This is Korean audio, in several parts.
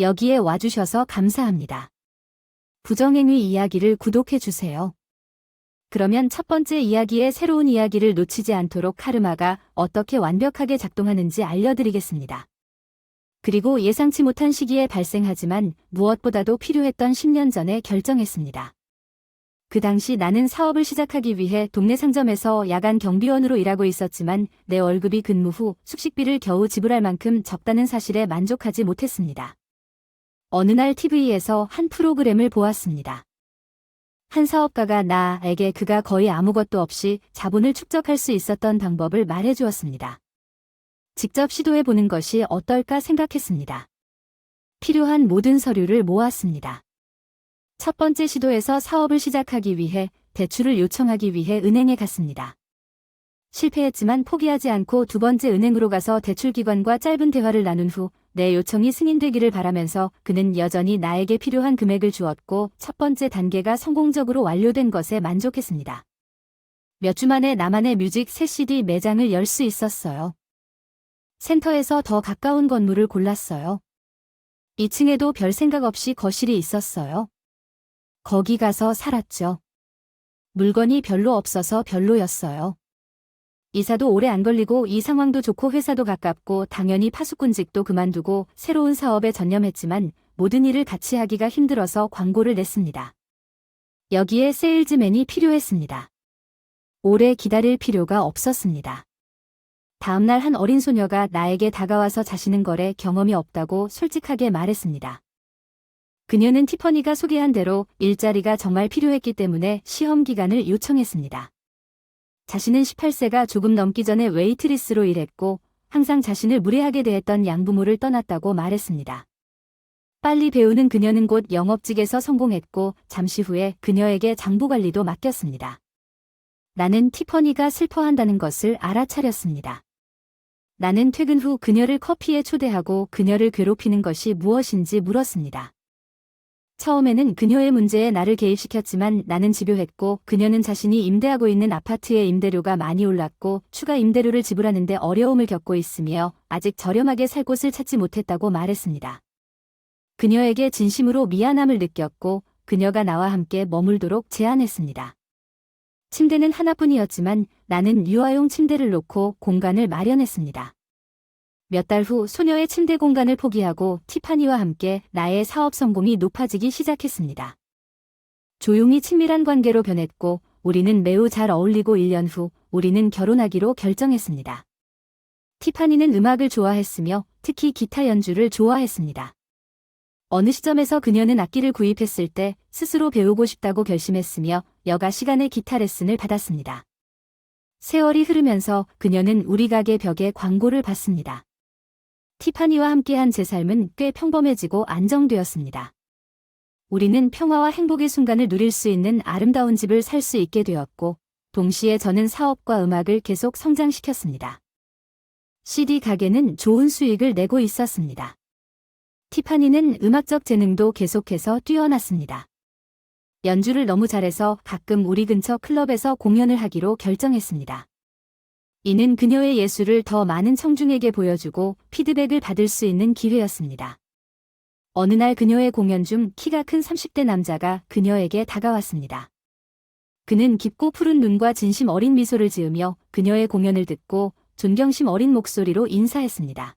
여기에 와주셔서 감사합니다. 부정행위 이야기를 구독해주세요. 그러면 첫 번째 이야기의 새로운 이야기를 놓치지 않도록 카르마가 어떻게 완벽하게 작동하는지 알려드리겠습니다. 그리고 예상치 못한 시기에 발생하지만 무엇보다도 필요했던 10년 전에 결정했습니다. 그 당시 나는 사업을 시작하기 위해 동네 상점에서 야간 경비원으로 일하고 있었지만 내 월급이 근무 후 숙식비를 겨우 지불할 만큼 적다는 사실에 만족하지 못했습니다. 어느 날 TV에서 한 프로그램을 보았습니다. 한 사업가가 나에게 그가 거의 아무것도 없이 자본을 축적할 수 있었던 방법을 말해주었습니다. 직접 시도해보는 것이 어떨까 생각했습니다. 필요한 모든 서류를 모았습니다. 첫 번째 시도에서 사업을 시작하기 위해 대출을 요청하기 위해 은행에 갔습니다. 실패했지만 포기하지 않고 두 번째 은행으로 가서 대출기관과 짧은 대화를 나눈 후 내 요청이 승인되기를 바라면서 그는 여전히 나에게 필요한 금액을 주었고 첫 번째 단계가 성공적으로 완료된 것에 만족했습니다. 몇 주 만에 나만의 뮤직 새 CD 매장을 열 수 있었어요. 센터에서 더 가까운 건물을 골랐어요. 2층에도 별 생각 없이 거실이 있었어요. 거기 가서 살았죠. 물건이 별로 없어서 별로였어요. 이사도 오래 안 걸리고 이 상황도 좋고 회사도 가깝고 당연히 파수꾼직도 그만두고 새로운 사업에 전념했지만 모든 일을 같이 하기가 힘들어서 광고를 냈습니다. 여기에 세일즈맨이 필요했습니다. 오래 기다릴 필요가 없었습니다. 다음날 한 어린 소녀가 나에게 다가와서 자신은 거래 경험이 없다고 솔직하게 말했습니다. 그녀는 티퍼니가 소개한 대로 일자리가 정말 필요했기 때문에 시험 기간을 요청했습니다. 자신은 18세가 조금 넘기 전에 웨이트리스로 일했고 항상 자신을 무례하게 대했던 양부모를 떠났다고 말했습니다. 빨리 배우는 그녀는 곧 영업직에서 성공했고 잠시 후에 그녀에게 장부관리도 맡겼습니다. 나는 티퍼니가 슬퍼한다는 것을 알아차렸습니다. 나는 퇴근 후 그녀를 커피에 초대하고 그녀를 괴롭히는 것이 무엇인지 물었습니다. 처음에는 그녀의 문제에 나를 개입시켰지만 나는 집요했고 그녀는 자신이 임대하고 있는 아파트의 임대료가 많이 올랐고 추가 임대료를 지불하는데 어려움을 겪고 있으며 아직 저렴하게 살 곳을 찾지 못했다고 말했습니다. 그녀에게 진심으로 미안함을 느꼈고 그녀가 나와 함께 머물도록 제안했습니다. 침대는 하나뿐이었지만 나는 유아용 침대를 놓고 공간을 마련했습니다. 몇 달 후 소녀의 침대 공간을 포기하고 티파니와 함께 나의 사업 성공이 높아지기 시작했습니다. 조용히 친밀한 관계로 변했고 우리는 매우 잘 어울리고 1년 후 우리는 결혼하기로 결정했습니다. 티파니는 음악을 좋아했으며 특히 기타 연주를 좋아했습니다. 어느 시점에서 그녀는 악기를 구입했을 때 스스로 배우고 싶다고 결심했으며 여가 시간에 기타 레슨을 받았습니다. 세월이 흐르면서 그녀는 우리 가게 벽에 광고를 봤습니다. 티파니와 함께한 제 삶은 꽤 평범해지고 안정되었습니다. 우리는 평화와 행복의 순간을 누릴 수 있는 아름다운 집을 살 수 있게 되었고 동시에 저는 사업과 음악을 계속 성장시켰습니다. CD 가게는 좋은 수익을 내고 있었습니다. 티파니는 음악적 재능도 계속해서 뛰어났습니다. 연주를 너무 잘해서 가끔 우리 근처 클럽에서 공연을 하기로 결정했습니다. 이는 그녀의 예술을 더 많은 청중에게 보여주고 피드백을 받을 수 있는 기회였습니다. 어느 날 그녀의 공연 중 키가 큰 30대 남자가 그녀에게 다가왔습니다. 그는 깊고 푸른 눈과 진심 어린 미소를 지으며 그녀의 공연을 듣고 존경심 어린 목소리로 인사했습니다.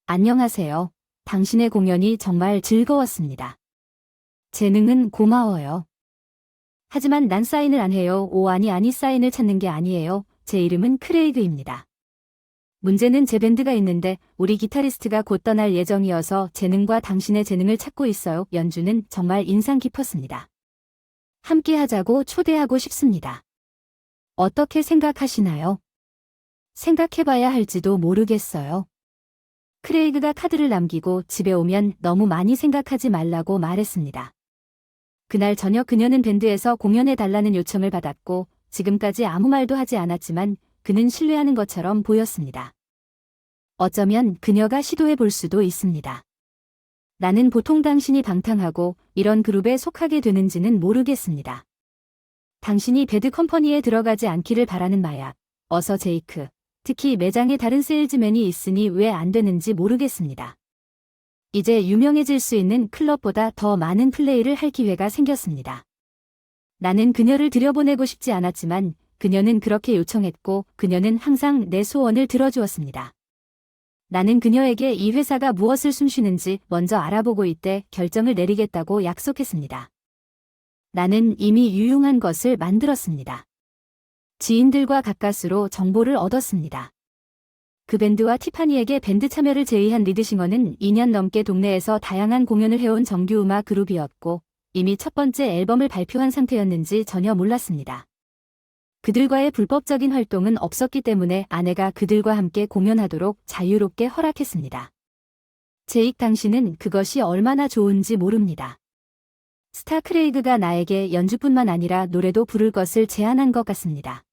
안녕하세요. 당신의 공연이 정말 즐거웠습니다. 재능은 고마워요. 하지만 난 사인을 안 해요. 아니 사인을 찾는 게 아니에요. 제 이름은 크레이그입니다. 문제는 제 밴드가 있는데 우리 기타리스트가 곧 떠날 예정이어서 재능과 당신의 재능을 찾고 있어요. 연주는 정말 인상 깊었습니다. 함께 하자고 초대하고 싶습니다. 어떻게 생각하시나요? 생각해봐야 할지도 모르겠어요. 크레이그가 카드를 남기고 집에 오면 너무 많이 생각하지 말라고 말했습니다. 그날 저녁 그녀는 밴드에서 공연해달라는 요청을 받았고 지금까지 아무 말도 하지 않았지만 그는 신뢰하는 것처럼 보였습니다. 어쩌면 그녀가 시도해 볼 수도 있습니다. 나는 보통 당신이 방탕하고 이런 그룹에 속하게 되는지는 모르겠습니다. 당신이 배드 컴퍼니에 들어가지 않기를 바라는 마약, 어서 제이크, 특히 매장에 다른 세일즈맨이 있으니 왜 안 되는지 모르겠습니다. 이제 유명해질 수 있는 클럽보다 더 많은 플레이를 할 기회가 생겼습니다. 나는 그녀를 들여보내고 싶지 않았지만 그녀는 그렇게 요청했고 그녀는 항상 내 소원을 들어주었습니다. 나는 그녀에게 이 회사가 무엇을 숨쉬는지 먼저 알아보고 이때 결정을 내리겠다고 약속했습니다. 나는 이미 유용한 것을 만들었습니다. 지인들과 가까스로 정보를 얻었습니다. 그 밴드와 티파니에게 밴드 참여를 제의한 리드싱어는 2년 넘게 동네에서 다양한 공연을 해온 정규음악 그룹이었고 이미 첫 번째 앨범을 발표한 상태였는지 전혀 몰랐습니다. 그들과의 불법적인 활동은 없었기 때문에 아내가 그들과 함께 공연하도록 자유롭게 허락했습니다. 제익 당신은 그것이 얼마나 좋은지 모릅니다. 스타 크레이그가 나에게 연주뿐만 아니라 노래도 부를 것을 제안한 것 같습니다.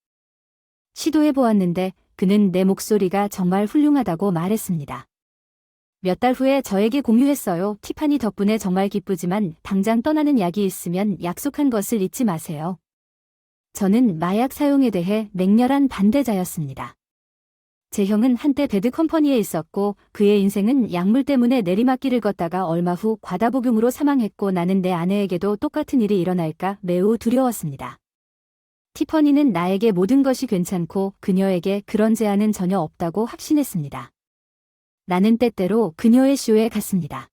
시도해보았는데 그는 내 목소리가 정말 훌륭하다고 말했습니다. 몇 달 후에 저에게 공유했어요. 티파니 덕분에 정말 기쁘지만 당장 떠나는 약이 있으면 약속한 것을 잊지 마세요. 저는 마약 사용에 대해 맹렬한 반대자였습니다. 제 형은 한때 배드 컴퍼니에 있었고 그의 인생은 약물 때문에 내리막길을 걷다가 얼마 후 과다복용으로 사망했고 나는 내 아내에게도 똑같은 일이 일어날까 매우 두려웠습니다. 티퍼니는 나에게 모든 것이 괜찮고 그녀에게 그런 제한은 전혀 없다고 확신했습니다. 나는 때때로 그녀의 쇼에 갔습니다.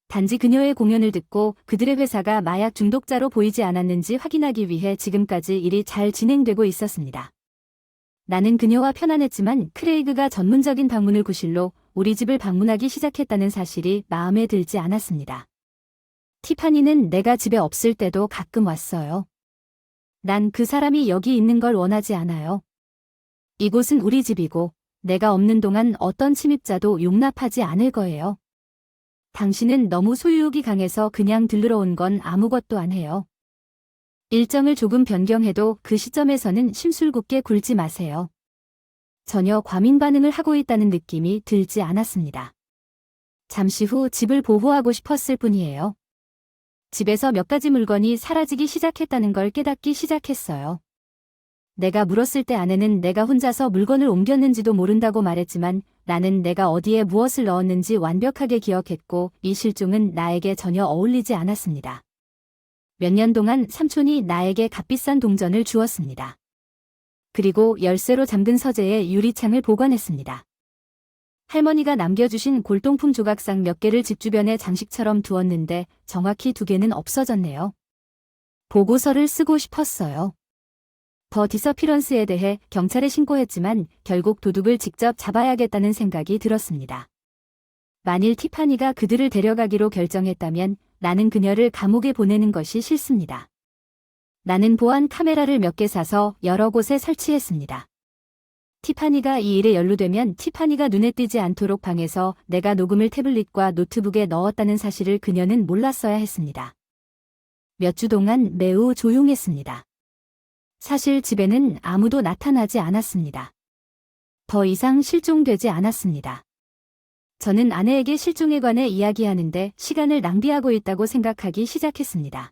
단지 그녀의 공연을 듣고 그들의 회사가 마약 중독자로 보이지 않았는지 확인하기 위해 지금까지 일이 잘 진행되고 있었습니다. 나는 그녀와 편안했지만 크레이그가 전문적인 방문을 구실로 우리 집을 방문하기 시작했다는 사실이 마음에 들지 않았습니다. 티파니는 내가 집에 없을 때도 가끔 왔어요. 난 그 사람이 여기 있는 걸 원하지 않아요. 이곳은 우리 집이고 내가 없는 동안 어떤 침입자도 용납하지 않을 거예요. 당신은 너무 소유욕이 강해서 그냥 들르러 온 건 아무것도 안 해요. 일정을 조금 변경해도 그 시점에서는 심술궂게 굴지 마세요. 전혀 과민 반응을 하고 있다는 느낌이 들지 않았습니다. 잠시 후 집을 보호하고 싶었을 뿐이에요. 집에서 몇 가지 물건이 사라지기 시작했다는 걸 깨닫기 시작했어요. 내가 물었을 때 아내는 내가 혼자서 물건을 옮겼는지도 모른다고 말했지만 나는 내가 어디에 무엇을 넣었는지 완벽하게 기억했고 이 실종은 나에게 전혀 어울리지 않았습니다. 몇 년 동안 삼촌이 나에게 값비싼 동전을 주었습니다. 그리고 열쇠로 잠근 서재에 유리창을 보관했습니다. 할머니가 남겨주신 골동품 조각상 몇 개를 집 주변에 장식처럼 두었는데 정확히 2개는 없어졌네요. 보고서를 쓰고 싶었어요. 더 디서피런스에 대해 경찰에 신고했지만 결국 도둑을 직접 잡아야겠다는 생각이 들었습니다. 만일 티파니가 그들을 데려가기로 결정했다면 나는 그녀를 감옥에 보내는 것이 싫습니다. 나는 보안 카메라를 몇 개 사서 여러 곳에 설치했습니다. 티파니가 이 일에 연루되면 티파니가 눈에 띄지 않도록 방에서 내가 녹음을 태블릿과 노트북에 넣었다는 사실을 그녀는 몰랐어야 했습니다. 몇 주 동안 매우 조용했습니다. 사실 집에는 아무도 나타나지 않았습니다. 더 이상 실종되지 않았습니다. 저는 아내에게 실종에 관해 이야기하는데 시간을 낭비하고 있다고 생각하기 시작했습니다.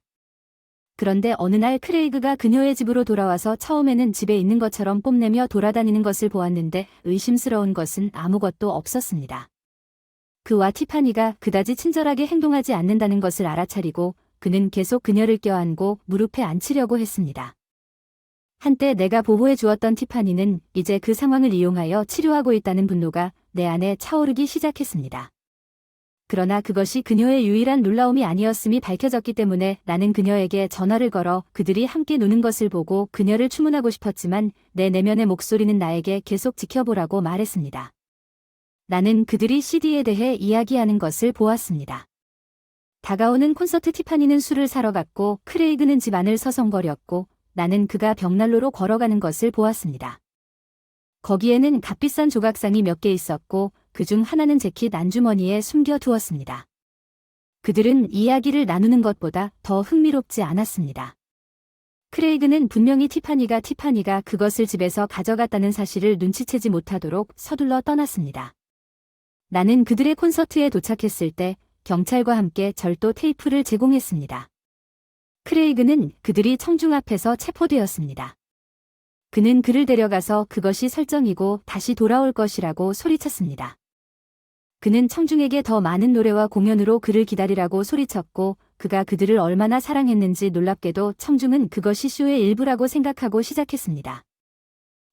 그런데 어느 날 크레이그가 그녀의 집으로 돌아와서 처음에는 집에 있는 것처럼 뽐내며 돌아다니는 것을 보았는데 의심스러운 것은 아무것도 없었습니다. 그와 티파니가 그다지 친절하게 행동하지 않는다는 것을 알아차리고 그는 계속 그녀를 껴안고 무릎에 앉히려고 했습니다. 한때 내가 보호해 주었던 티파니는 이제 그 상황을 이용하여 치료하고 있다는 분노가 내 안에 차오르기 시작했습니다. 그러나 그것이 그녀의 유일한 놀라움이 아니었음이 밝혀졌기 때문에 나는 그녀에게 전화를 걸어 그들이 함께 노는 것을 보고 그녀를 추문하고 싶었지만 내 내면의 목소리는 나에게 계속 지켜보라고 말했습니다. 나는 그들이 CD에 대해 이야기하는 것을 보았습니다. 다가오는 콘서트 티파니는 술을 사러 갔고 크레이그는 집 안을 서성거렸고 나는 그가 벽난로로 걸어가는 것을 보았습니다. 거기에는 값비싼 조각상이 몇 개 있었고 그중 하나는 재킷 안주머니에 숨겨두었습니다. 그들은 이야기를 나누는 것보다 더 흥미롭지 않았습니다. 크레이그는 분명히 티파니가 그것을 집에서 가져갔다는 사실을 눈치채지 못하도록 서둘러 떠났습니다. 나는 그들의 콘서트에 도착했을 때 경찰과 함께 절도 테이프를 제공했습니다. 크레이그는 그들이 청중 앞에서 체포되었습니다. 그는 그를 데려가서 그것이 설정이고 다시 돌아올 것이라고 소리쳤습니다. 그는 청중에게 더 많은 노래와 공연으로 그를 기다리라고 소리쳤고 그가 그들을 얼마나 사랑했는지 놀랍게도 청중은 그것이 쇼의 일부라고 생각하고 시작했습니다.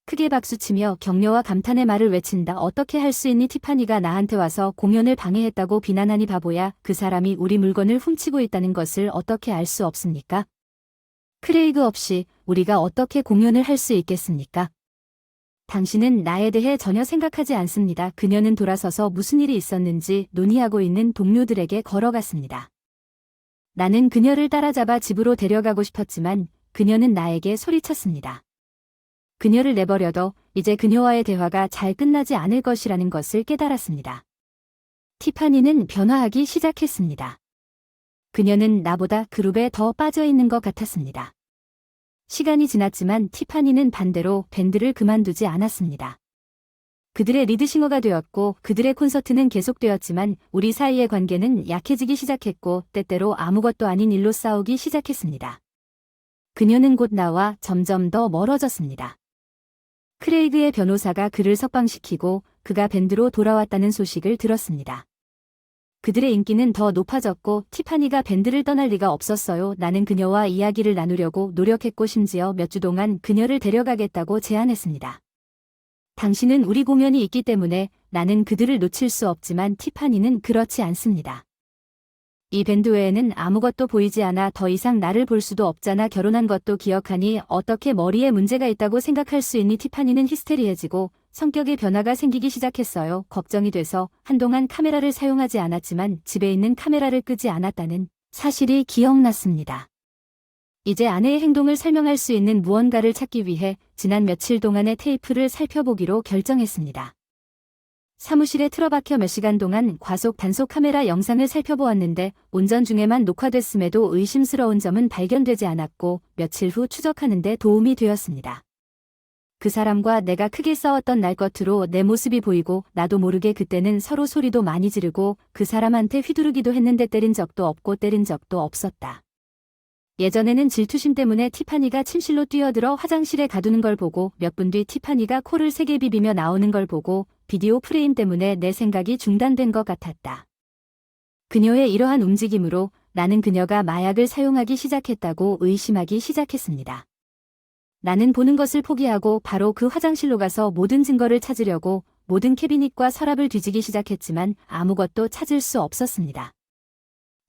크게 박수치며 격려와 감탄의 말을 외친다. 어떻게 할 수 있니? 티파니가 나한테 와서 공연을 방해했다고 비난하니 바보야. 그 사람이 우리 물건을 훔치고 있다는 것을 어떻게 알 수 없습니까? 크레이그 없이 우리가 어떻게 공연을 할 수 있겠습니까? 당신은 나에 대해 전혀 생각하지 않습니다. 그녀는 돌아서서 무슨 일이 있었는지 논의하고 있는 동료들에게 걸어갔습니다. 나는 그녀를 따라잡아 집으로 데려가고 싶었지만 그녀는 나에게 소리쳤습니다. 그녀를 내버려둬 이제 그녀와의 대화가 잘 끝나지 않을 것이라는 것을 깨달았습니다. 티파니는 변화하기 시작했습니다. 그녀는 나보다 그룹에 더 빠져 있는 것 같았습니다. 시간이 지났지만 티파니는 반대로 밴드를 그만두지 않았습니다. 그들의 리드싱어가 되었고 그들의 콘서트는 계속되었지만 우리 사이의 관계는 약해지기 시작했고 때때로 아무것도 아닌 일로 싸우기 시작했습니다. 그녀는 곧 나와 점점 더 멀어졌습니다. 크레이그의 변호사가 그를 석방시키고 그가 밴드로 돌아왔다는 소식을 들었습니다. 그들의 인기는 더 높아졌고 티파니가 밴드를 떠날 리가 없었어요. 나는 그녀와 이야기를 나누려고 노력했고 심지어 몇 주 동안 그녀를 데려가겠다고 제안했습니다. 당신은 우리 공연이 있기 때문에 나는 그들을 놓칠 수 없지만 티파니는 그렇지 않습니다. 이 밴드 외에는 아무것도 보이지 않아 더 이상 나를 볼 수도 없잖아. 결혼한 것도 기억하니 어떻게 머리에 문제가 있다고 생각할 수 있니? 티파니는 히스테리해지고 성격의 변화가 생기기 시작했어요. 걱정이 돼서 한동안 카메라를 사용하지 않았지만 집에 있는 카메라를 끄지 않았다는 사실이 기억났습니다. 이제 아내의 행동을 설명할 수 있는 무언가를 찾기 위해 지난 며칠 동안의 테이프를 살펴보기로 결정했습니다. 사무실에 틀어박혀 몇 시간 동안 과속 단속 카메라 영상을 살펴보았는데 운전 중에만 녹화됐음에도 의심스러운 점은 발견되지 않았고 며칠 후 추적하는 데 도움이 되었습니다. 그 사람과 내가 크게 싸웠던 날 겉으로 내 모습이 보이고 나도 모르게 그때는 서로 소리도 많이 지르고 그 사람한테 휘두르기도 했는데 때린 적도 없고 때린 적도 없었다. 예전에는 질투심 때문에 티파니가 침실로 뛰어들어 화장실에 가두는 걸 보고 몇 분 뒤 티파니가 코를 세게 비비며 나오는 걸 보고 비디오 프레임 때문에 내 생각이 중단된 것 같았다. 그녀의 이러한 움직임으로 나는 그녀가 마약을 사용하기 시작했다고 의심하기 시작했습니다. 나는 보는 것을 포기하고 바로 그 화장실로 가서 모든 증거를 찾으려고 모든 캐비닛과 서랍을 뒤지기 시작했지만 아무것도 찾을 수 없었습니다.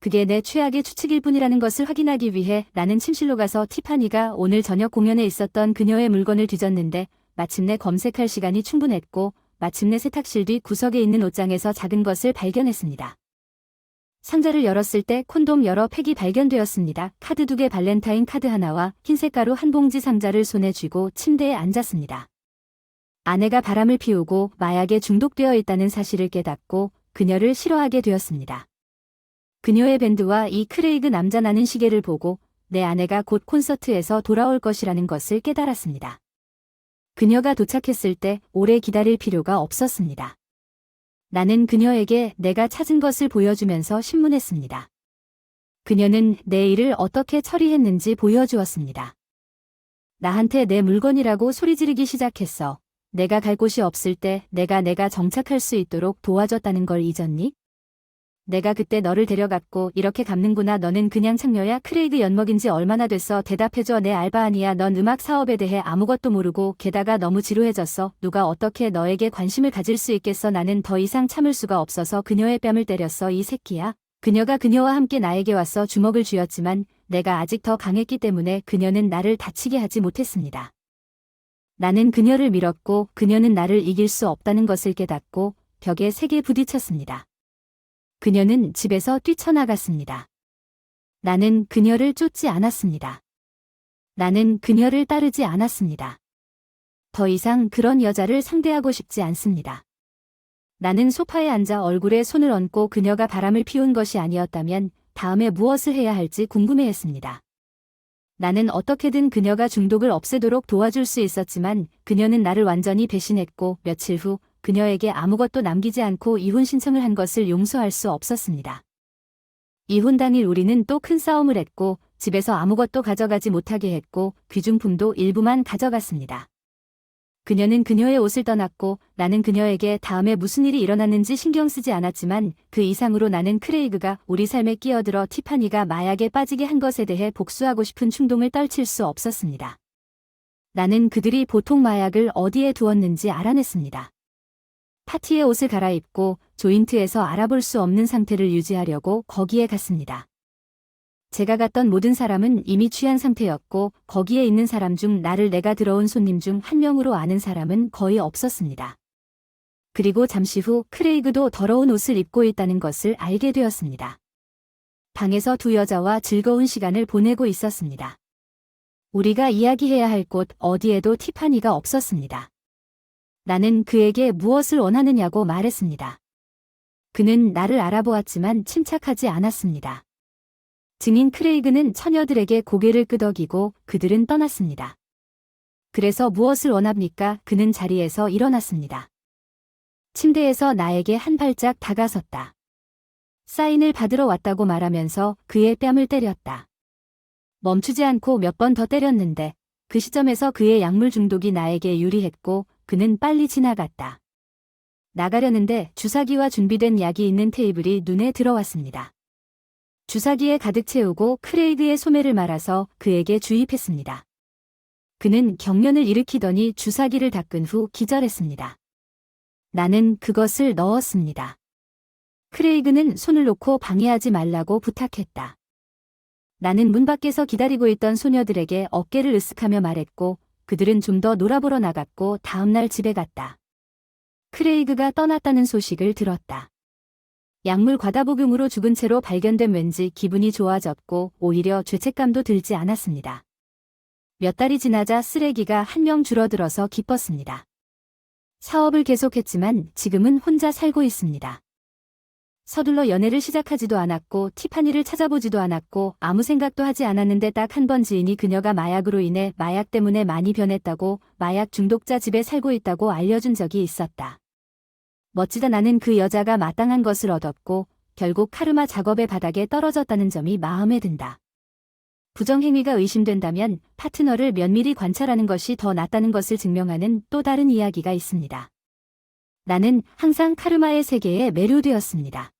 그게 내 최악의 추측일 뿐이라는 것을 확인하기 위해 나는 침실로 가서 티파니가 오늘 저녁 공연에 있었던 그녀의 물건을 뒤졌는데 마침내 검색할 시간이 충분했고 마침내 세탁실 뒤 구석에 있는 옷장에서 작은 것을 발견했습니다. 상자를 열었을 때 콘돔 여러 팩이 발견되었습니다. 카드 2개, 발렌타인 카드 하나와 흰색 가루 한 봉지 상자를 손에 쥐고 침대에 앉았습니다. 아내가 바람을 피우고 마약에 중독되어 있다는 사실을 깨닫고 그녀를 싫어하게 되었습니다. 그녀의 밴드와 이 크레이그 남자 나는 시계를 보고 내 아내가 곧 콘서트에서 돌아올 것이라는 것을 깨달았습니다. 그녀가 도착했을 때 오래 기다릴 필요가 없었습니다. 나는 그녀에게 내가 찾은 것을 보여주면서 신문했습니다. 그녀는 내 일을 어떻게 처리했는지 보여주었습니다. 나한테 내 물건이라고 소리 지르기 시작했어. 내가 갈 곳이 없을 때 내가 정착할 수 있도록 도와줬다는 걸 잊었니? 내가 그때 너를 데려갔고 이렇게 갚는구나. 너는 그냥 창녀야. 크레이그 연먹인 지 얼마나 됐어? 대답해줘. 내 알바 아니야. 넌 음악 사업에 대해 아무것도 모르고 게다가 너무 지루해졌어. 누가 어떻게 너에게 관심을 가질 수 있겠어. 나는 더 이상 참을 수가 없어서 그녀의 뺨을 때렸어. 이 새끼야. 그녀가 그녀와 함께 나에게 와서 주먹을 쥐었지만 내가 아직 더 강했기 때문에 그녀는 나를 다치게 하지 못했습니다. 나는 그녀를 밀었고 그녀는 나를 이길 수 없다는 것을 깨닫고 벽에 세게 부딪혔습니다. 그녀는 집에서 뛰쳐나갔습니다. 나는 그녀를 쫓지 않았습니다. 나는 그녀를 따르지 않았습니다. 더 이상 그런 여자를 상대하고 싶지 않습니다. 나는 소파에 앉아 얼굴에 손을 얹고 그녀가 바람을 피운 것이 아니었다면 다음에 무엇을 해야 할지 궁금해했습니다. 나는 어떻게든 그녀가 중독을 없애도록 도와줄 수 있었지만 그녀는 나를 완전히 배신했고 며칠 후 그녀에게 아무것도 남기지 않고 이혼 신청을 한 것을 용서할 수 없었습니다. 이혼 당일 우리는 또 큰 싸움을 했고 집에서 아무것도 가져가지 못하게 했고 귀중품도 일부만 가져갔습니다. 그녀는 그녀의 옷을 떠났고 나는 그녀에게 다음에 무슨 일이 일어났는지 신경 쓰지 않았지만 그 이상으로 나는 크레이그가 우리 삶에 끼어들어 티파니가 마약에 빠지게 한 것에 대해 복수하고 싶은 충동을 떨칠 수 없었습니다. 나는 그들이 보통 마약을 어디에 두었는지 알아냈습니다. 파티에 옷을 갈아입고 조인트에서 알아볼 수 없는 상태를 유지하려고 거기에 갔습니다. 제가 갔던 모든 사람은 이미 취한 상태였고 거기에 있는 사람 중 나를 내가 들어온 손님 중 한 명으로 아는 사람은 거의 없었습니다. 그리고 잠시 후 크레이그도 더러운 옷을 입고 있다는 것을 알게 되었습니다. 방에서 두 여자와 즐거운 시간을 보내고 있었습니다. 우리가 이야기해야 할 곳 어디에도 티파니가 없었습니다. 나는 그에게 무엇을 원하느냐고 말했습니다. 그는 나를 알아보았지만 침착하지 않았습니다. 증인 크레이그는 처녀들에게 고개를 끄덕이고 그들은 떠났습니다. 그래서 무엇을 원합니까? 그는 자리에서 일어났습니다. 침대에서 나에게 한 발짝 다가섰다. 사인을 받으러 왔다고 말하면서 그의 뺨을 때렸다. 멈추지 않고 몇 번 더 때렸는데 그 시점에서 그의 약물 중독이 나에게 유리했고 그는 빨리 지나갔다. 나가려는데 주사기와 준비된 약이 있는 테이블이 눈에 들어왔습니다. 주사기에 가득 채우고 크레이그의 소매를 말아서 그에게 주입했습니다. 그는 경련을 일으키더니 주사기를 닦은 후 기절했습니다. 나는 그것을 넣었습니다. 크레이그는 손을 놓고 방해하지 말라고 부탁했다. 나는 문 밖에서 기다리고 있던 소녀들에게 어깨를 으쓱하며 말했고 그들은 좀 더 놀아보러 나갔고 다음날 집에 갔다. 크레이그가 떠났다는 소식을 들었다. 약물 과다복용으로 죽은 채로 발견된 왠지 기분이 좋아졌고 오히려 죄책감도 들지 않았습니다. 몇 달이 지나자 쓰레기가 한 명 줄어들어서 기뻤습니다. 사업을 계속했지만 지금은 혼자 살고 있습니다. 서둘러 연애를 시작하지도 않았고 티파니를 찾아보지도 않았고 아무 생각도 하지 않았는데 딱 한 번 지인이 그녀가 마약으로 인해 마약 때문에 많이 변했다고 마약 중독자 집에 살고 있다고 알려준 적이 있었다. 멋지다. 나는 그 여자가 마땅한 것을 얻었고 결국 카르마 작업의 바닥에 떨어졌다는 점이 마음에 든다. 부정행위가 의심된다면 파트너를 면밀히 관찰하는 것이 더 낫다는 것을 증명하는 또 다른 이야기가 있습니다. 나는 항상 카르마의 세계에 매료되었습니다.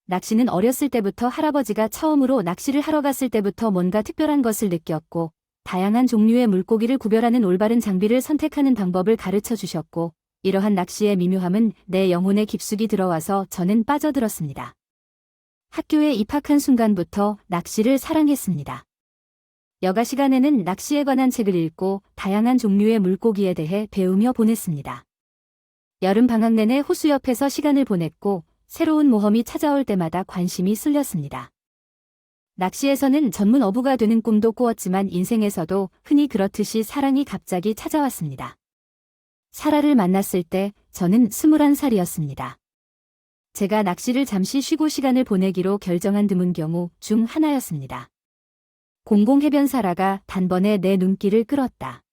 낚시는 어렸을 때부터 할아버지가 처음으로 낚시를 하러 갔을 때부터 뭔가 특별한 것을 느꼈고 다양한 종류의 물고기를 구별하는 올바른 장비를 선택하는 방법을 가르쳐 주셨고 이러한 낚시의 미묘함은 내 영혼에 깊숙이 들어와서 저는 빠져들었습니다. 학교에 입학한 순간부터 낚시를 사랑했습니다. 여가 시간에는 낚시에 관한 책을 읽고 다양한 종류의 물고기에 대해 배우며 보냈습니다. 여름 방학 내내 호수 옆에서 시간을 보냈고 새로운 모험이 찾아올 때마다 관심이 쏠렸습니다. 낚시에서는 전문 어부가 되는 꿈도 꾸었지만 인생에서도 흔히 그렇듯이 사랑이 갑자기 찾아왔습니다. 사라를 만났을 때 저는 21살이었습니다. 제가 낚시를 잠시 쉬고 시간을 보내기로 결정한 드문 경우 중 하나였습니다. 공공해변 사라가 단번에 내 눈길을 끌었다.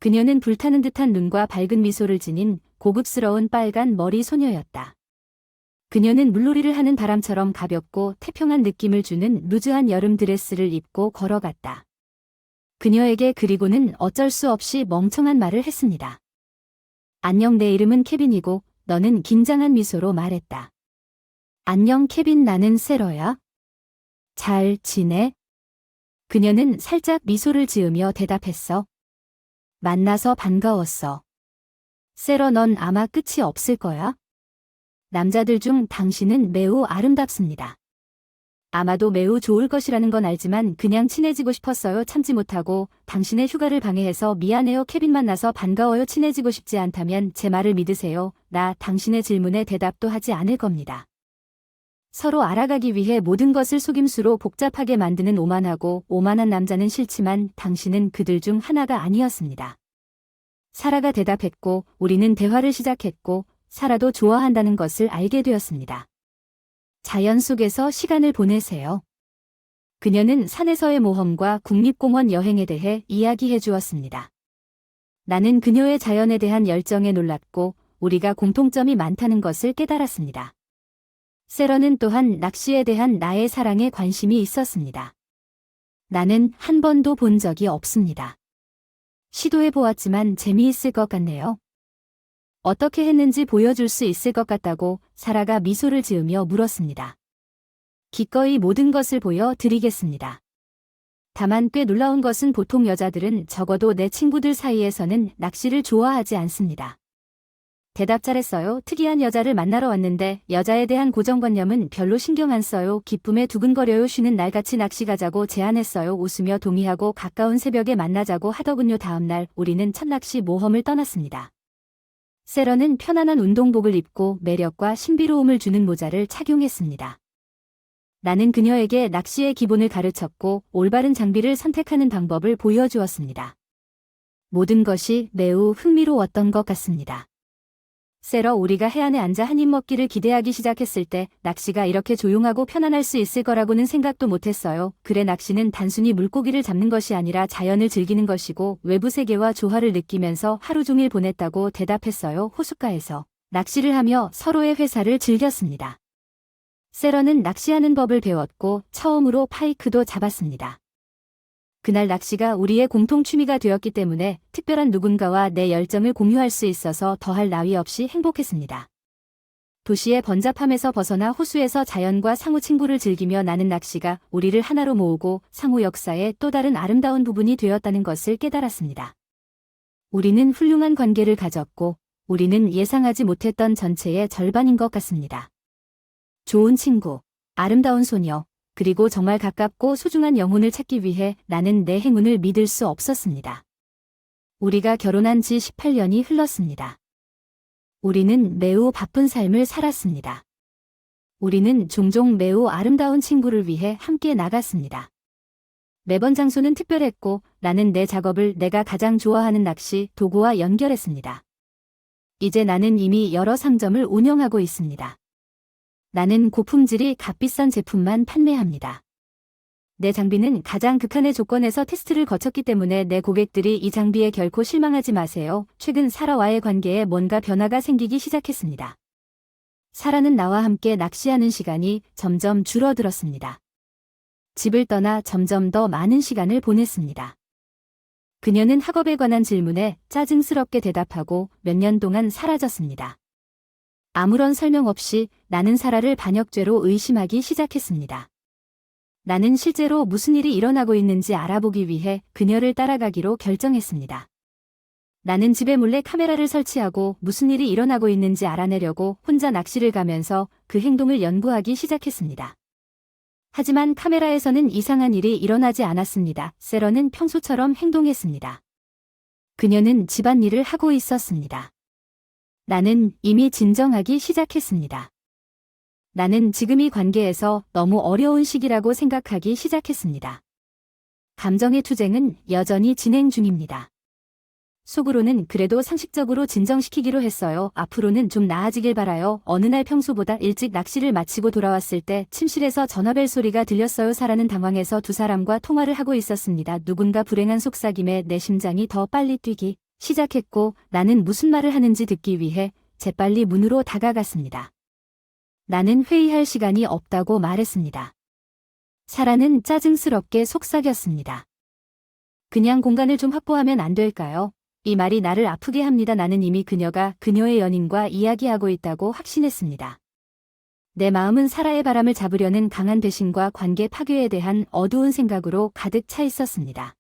그녀는 불타는 듯한 눈과 밝은 미소를 지닌 고급스러운 빨간 머리 소녀였다. 그녀는 물놀이를 하는 바람처럼 가볍고 태평한 느낌을 주는 루즈한 여름 드레스를 입고 걸어갔다. 그녀에게 그리고는 어쩔 수 없이 멍청한 말을 했습니다. 안녕, 내 이름은 케빈이고 너는 긴장한 미소로 말했다. 안녕 케빈, 나는 세러야. 잘 지내? 그녀는 살짝 미소를 지으며 대답했어. 만나서 반가웠어. 세러, 넌 아마 끝이 없을 거야. 남자들 중 당신은 매우 아름답습니다. 아마도 매우 좋을 것이라는 건 알지만 그냥 친해지고 싶었어요. 참지 못하고 당신의 휴가를 방해해서 미안해요. 케빈, 만나서 반가워요. 친해지고 싶지 않다면 제 말을 믿으세요. 나 당신의 질문에 대답도 하지 않을 겁니다. 서로 알아가기 위해 모든 것을 속임수로 복잡하게 만드는 오만하고 오만한 남자는 싫지만 당신은 그들 중 하나가 아니었습니다. 사라가 대답했고 우리는 대화를 시작했고 사라도 좋아한다는 것을 알게 되었습니다. 자연 속에서 시간을 보내세요. 그녀는 산에서의 모험과 국립공원 여행에 대해 이야기해 주었습니다. 나는 그녀의 자연에 대한 열정에 놀랐고 우리가 공통점이 많다는 것을 깨달았습니다. 세러는 또한 낚시에 대한 나의 사랑에 관심이 있었습니다. 나는 한 번도 본 적이 없습니다. 시도해보았지만 재미있을 것 같네요. 어떻게 했는지 보여줄 수 있을 것 같다고 사라가 미소를 지으며 물었습니다. 기꺼이 모든 것을 보여드리겠습니다. 다만 꽤 놀라운 것은 보통 여자들은 적어도 내 친구들 사이에서는 낚시를 좋아하지 않습니다. 대답 잘했어요. 특이한 여자를 만나러 왔는데 여자에 대한 고정관념은 별로 신경 안 써요. 기쁨에 두근거려요. 쉬는 날같이 낚시 가자고 제안했어요. 웃으며 동의하고 가까운 새벽에 만나자고 하더군요. 다음날 우리는 첫 낚시 모험을 떠났습니다. 세러는 편안한 운동복을 입고 매력과 신비로움을 주는 모자를 착용했습니다. 나는 그녀에게 낚시의 기본을 가르쳤고 올바른 장비를 선택하는 방법을 보여주었습니다. 모든 것이 매우 흥미로웠던 것 같습니다. 세러 우리가 해안에 앉아 한 입 먹기를 기대하기 시작했을 때 낚시가 이렇게 조용하고 편안할 수 있을 거라고는 생각도 못했어요. 그래 낚시는 단순히 물고기를 잡는 것이 아니라 자연을 즐기는 것이고 외부 세계와 조화를 느끼면서 하루 종일 보냈다고 대답했어요. 호숫가에서 낚시를 하며 서로의 회사를 즐겼습니다. 세러는 낚시하는 법을 배웠고 처음으로 파이크도 잡았습니다. 그날 낚시가 우리의 공통 취미가 되었기 때문에 특별한 누군가와 내 열정을 공유할 수 있어서 더할 나위 없이 행복했습니다. 도시의 번잡함에서 벗어나 호수에서 자연과 상호 친구를 즐기며 나는 낚시가 우리를 하나로 모으고 상호 역사의 또 다른 아름다운 부분이 되었다는 것을 깨달았습니다. 우리는 훌륭한 관계를 가졌고 우리는 예상하지 못했던 전체의 절반인 것 같습니다. 좋은 친구, 아름다운 소녀, 그리고 정말 가깝고 소중한 영혼을 찾기 위해 나는 내 행운을 믿을 수 없었습니다. 우리가 결혼한 지 18년이 흘렀습니다. 우리는 매우 바쁜 삶을 살았습니다. 우리는 종종 매우 아름다운 친구를 위해 함께 나갔습니다. 매번 장소는 특별했고 나는 내 작업을 내가 가장 좋아하는 낚시 도구와 연결했습니다. 이제 나는 이미 여러 상점을 운영하고 있습니다. 나는 고품질이 값비싼 제품만 판매합니다. 내 장비는 가장 극한의 조건에서 테스트를 거쳤기 때문에 내 고객들이 이 장비에 결코 실망하지 마세요. 최근 사라와의 관계에 뭔가 변화가 생기기 시작했습니다. 사라는 나와 함께 낚시하는 시간이 점점 줄어들었습니다. 집을 떠나 점점 더 많은 시간을 보냈습니다. 그녀는 학업에 관한 질문에 짜증스럽게 대답하고 몇 년 동안 사라졌습니다. 아무런 설명 없이 나는 사라를 반역죄로 의심하기 시작했습니다. 나는 실제로 무슨 일이 일어나고 있는지 알아보기 위해 그녀를 따라가기로 결정했습니다. 나는 집에 몰래 카메라를 설치하고 무슨 일이 일어나고 있는지 알아내려고 혼자 낚시를 가면서 그 행동을 연구하기 시작했습니다. 하지만 카메라에서는 이상한 일이 일어나지 않았습니다. 세러는 평소처럼 행동했습니다. 그녀는 집안일을 하고 있었습니다. 나는 이미 진정하기 시작했습니다. 나는 지금 이 관계에서 너무 어려운 시기라고 생각하기 시작했습니다. 감정의 투쟁은 여전히 진행 중입니다. 속으로는 그래도 상식적으로 진정시키기로 했어요. 앞으로는 좀 나아지길 바라요. 어느 날 평소보다 일찍 낚시를 마치고 돌아왔을 때 침실에서 전화벨 소리가 들렸어요. 사라는 당황해서 두 사람과 통화를 하고 있었습니다. 누군가 불행한 속삭임에 내 심장이 더 빨리 뛰기 시작했고 나는 무슨 말을 하는지 듣기 위해 재빨리 문으로 다가갔습니다. 나는 회의할 시간이 없다고 말했습니다. 사라는 짜증스럽게 속삭였습니다. 그냥 공간을 좀 확보하면 안 될까요? 이 말이 나를 아프게 합니다. 나는 이미 그녀가 그녀의 연인과 이야기하고 있다고 확신했습니다. 내 마음은 사라의 바람을 잡으려는 강한 배신과 관계 파괴에 대한 어두운 생각으로 가득 차 있었습니다.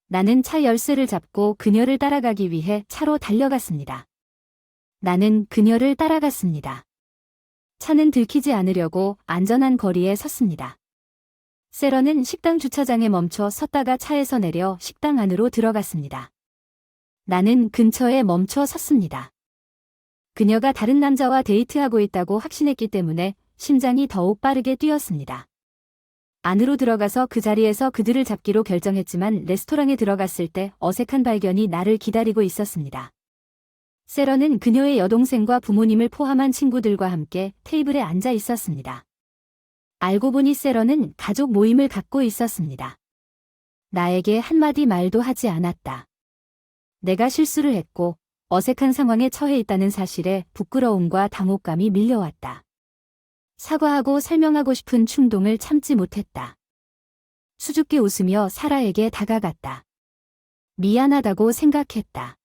나는 차 열쇠를 잡고 그녀를 따라가기 위해 차로 달려갔습니다. 나는 그녀를 따라갔습니다. 차는 들키지 않으려고 안전한 거리에 섰습니다. 세러는 식당 주차장에 멈춰 섰다가 차에서 내려 식당 안으로 들어갔습니다. 나는 근처에 멈춰 섰습니다. 그녀가 다른 남자와 데이트하고 있다고 확신했기 때문에 심장이 더욱 빠르게 뛰었습니다. 안으로 들어가서 그 자리에서 그들을 잡기로 결정했지만 레스토랑에 들어갔을 때 어색한 발견이 나를 기다리고 있었습니다. 세러는 그녀의 여동생과 부모님을 포함한 친구들과 함께 테이블에 앉아 있었습니다. 알고 보니 세러는 가족 모임을 갖고 있었습니다. 나에게 한마디 말도 하지 않았다. 내가 실수를 했고 어색한 상황에 처해 있다는 사실에 부끄러움과 당혹감이 밀려왔다. 사과하고 설명하고 싶은 충동을 참지 못했다. 수줍게 웃으며 사라에게 다가갔다. 미안하다고 생각했다.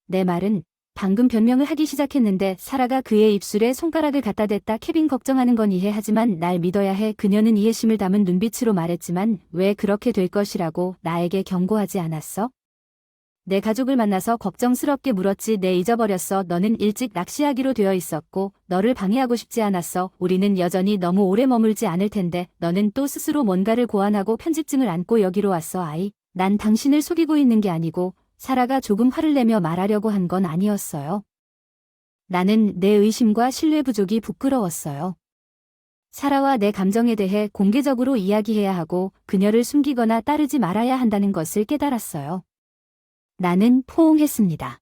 내 말은 방금 변명을 하기 시작했는데 사라가 그의 입술에 손가락을 갖다 댔다. 케빈 걱정하는 건 이해하지만 날 믿어야 해. 그녀는 이해심을 담은 눈빛으로 말했지만 왜 그렇게 될 것이라고 나에게 경고하지 않았어? 내 가족을 만나서 걱정스럽게 물었지. 내 잊어버렸어. 너는 일찍 낚시하기로 되어 있었고 너를 방해하고 싶지 않았어. 우리는 여전히 너무 오래 머물지 않을 텐데 너는 또 스스로 뭔가를 고안하고 편집증을 안고 여기로 왔어. 아이, 난 당신을 속이고 있는 게 아니고 사라가 조금 화를 내며 말하려고 한 건 아니었어요. 나는 내 의심과 신뢰 부족이 부끄러웠어요. 사라와 내 감정에 대해 공개적으로 이야기해야 하고 그녀를 숨기거나 따르지 말아야 한다는 것을 깨달았어요. 나는 포옹했습니다.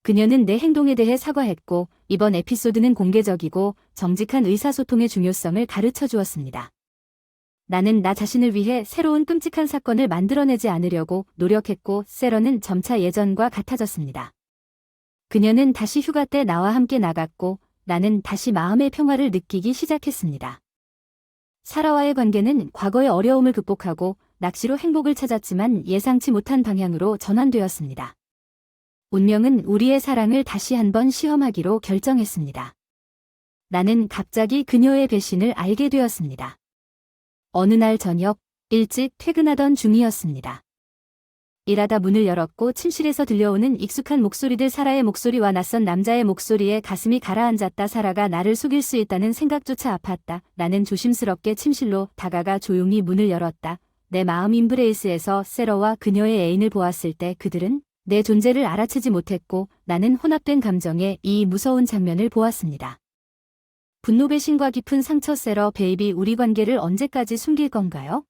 그녀는 내 행동에 대해 사과했고 이번 에피소드는 공개적이고 정직한 의사소통의 중요성을 가르쳐 주었습니다. 나는 나 자신을 위해 새로운 끔찍한 사건을 만들어내지 않으려고 노력했고 세러는 점차 예전과 같아졌습니다. 그녀는 다시 휴가 때 나와 함께 나갔고 나는 다시 마음의 평화를 느끼기 시작했습니다. 사라와의 관계는 과거의 어려움을 극복하고 낚시로 행복을 찾았지만 예상치 못한 방향으로 전환되었습니다. 운명은 우리의 사랑을 다시 한번 시험하기로 결정했습니다. 나는 갑자기 그녀의 배신을 알게 되었습니다. 어느 날 저녁, 일찍 퇴근하던 중이었습니다. 일하다 문을 열었고 침실에서 들려오는 익숙한 목소리들 사라의 목소리와 낯선 남자의 목소리에 가슴이 가라앉았다. 사라가 나를 속일 수 있다는 생각조차 아팠다. 나는 조심스럽게 침실로 다가가 조용히 문을 열었다. 내 마음 임브레이스에서 세러와 그녀의 애인을 보았을 때 그들은 내 존재를 알아채지 못했고 나는 혼합된 감정에 이 무서운 장면을 보았습니다. 분노 배신과 깊은 상처. 세러 베이비, 우리 관계를 언제까지 숨길 건가요?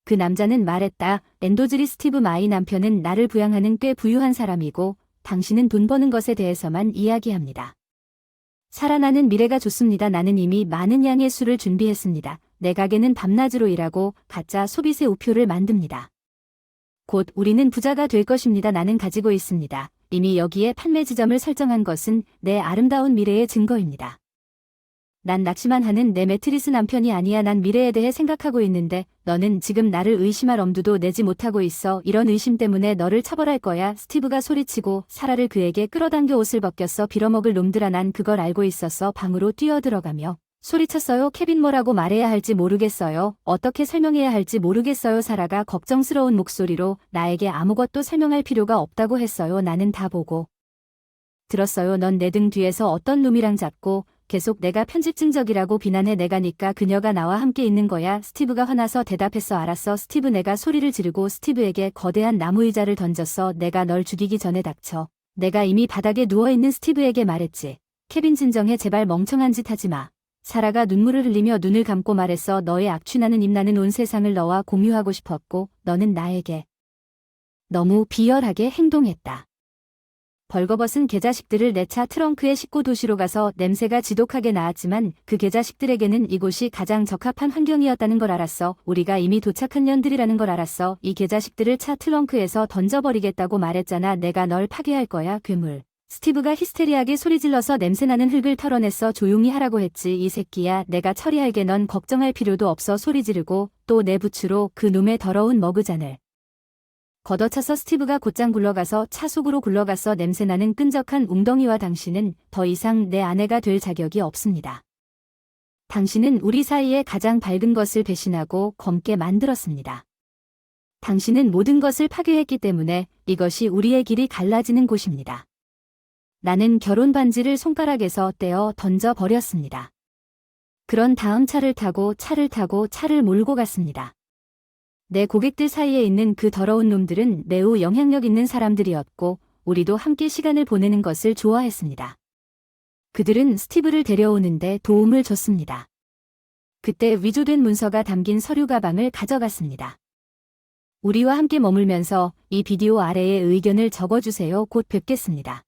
그 남자는 말했다. 엔도즈리 스티브 마이 남편은 나를 부양하는 꽤 부유한 사람이고 당신은 돈 버는 것에 대해서만 이야기합니다. 살아나는 미래가 좋습니다. 나는 이미 많은 양의 술을 준비했습니다. 내 가게는 밤낮으로 일하고 가짜 소비세 우표를 만듭니다. 곧 우리는 부자가 될 것입니다. 나는 가지고 있습니다. 이미 여기에 판매 지점을 설정한 것은 내 아름다운 미래의 증거입니다. 난 낚시만 하는 내 매트리스 남편이 아니야. 난 미래에 대해 생각하고 있는데 너는 지금 나를 의심할 엄두도 내지 못하고 있어. 이런 의심 때문에 너를 처벌할 거야. 스티브가 소리치고 사라를 그에게 끌어당겨 옷을 벗겼어. 빌어먹을 놈들아, 난 그걸 알고 있었어. 방으로 뛰어들어가며 소리쳤어요. 케빈, 뭐라고 말해야 할지 모르겠어요. 어떻게 설명해야 할지 모르겠어요. 사라가 걱정스러운 목소리로 나에게 아무것도 설명할 필요가 없다고 했어요. 나는 다 보고 들었어요. 넌 내 등 뒤에서 어떤 놈이랑 잡고 계속 내가 편집증적이라고 비난해. 내가니까 그녀가 나와 함께 있는 거야. 스티브가 화나서 대답했어. 알았어. 스티브. 내가 소리를 지르고 스티브에게 거대한 나무 의자를 던졌어. 내가 널 죽이기 전에 닥쳐. 내가 이미 바닥에 누워있는 스티브에게 말했지. 케빈, 진정해. 제발 멍청한 짓 하지 마. 사라가 눈물을 흘리며 눈을 감고 말했어. 너의 악취나는 입. 나는 온 세상을 너와 공유하고 싶었고 너는 나에게 너무 비열하게 행동했다. 벌거벗은 개자식들을 내 차 트렁크에 싣고 도시로 가서 냄새가 지독하게 나았지만 그 개자식들에게는 이곳이 가장 적합한 환경이었다는 걸 알았어. 우리가 이미 도착한 년들이라는 걸 알았어. 이 개자식들을 차 트렁크에서 던져버리겠다고 말했잖아. 내가 널 파괴할 거야. 괴물. 스티브가 히스테리하게 소리질러서 냄새나는 흙을 털어냈어. 조용히 하라고 했지. 이 새끼야. 내가 처리할게. 넌 걱정할 필요도 없어. 소리 지르고 또 내 부츠로 그 놈의 더러운 머그잔을 걷어차서 스티브가 곧장 굴러가서 차 속으로 굴러갔어. 냄새나는 끈적한 웅덩이와 당신은 더 이상 내 아내가 될 자격이 없습니다. 당신은 우리 사이에 가장 밝은 것을 배신하고 검게 만들었습니다. 당신은 모든 것을 파괴했기 때문에 이것이 우리의 길이 갈라지는 곳입니다. 나는 결혼 반지를 손가락에서 떼어 던져버렸습니다. 그런 다음 차를 타고 차를 몰고 갔습니다. 내 고객들 사이에 있는 그 더러운 놈들은 매우 영향력 있는 사람들이었고 우리도 함께 시간을 보내는 것을 좋아했습니다. 그들은 스티브를 데려오는데 도움을 줬습니다. 그때 위조된 문서가 담긴 서류 가방을 가져갔습니다. 우리와 함께 머물면서 이 비디오 아래에 의견을 적어주세요. 곧 뵙겠습니다.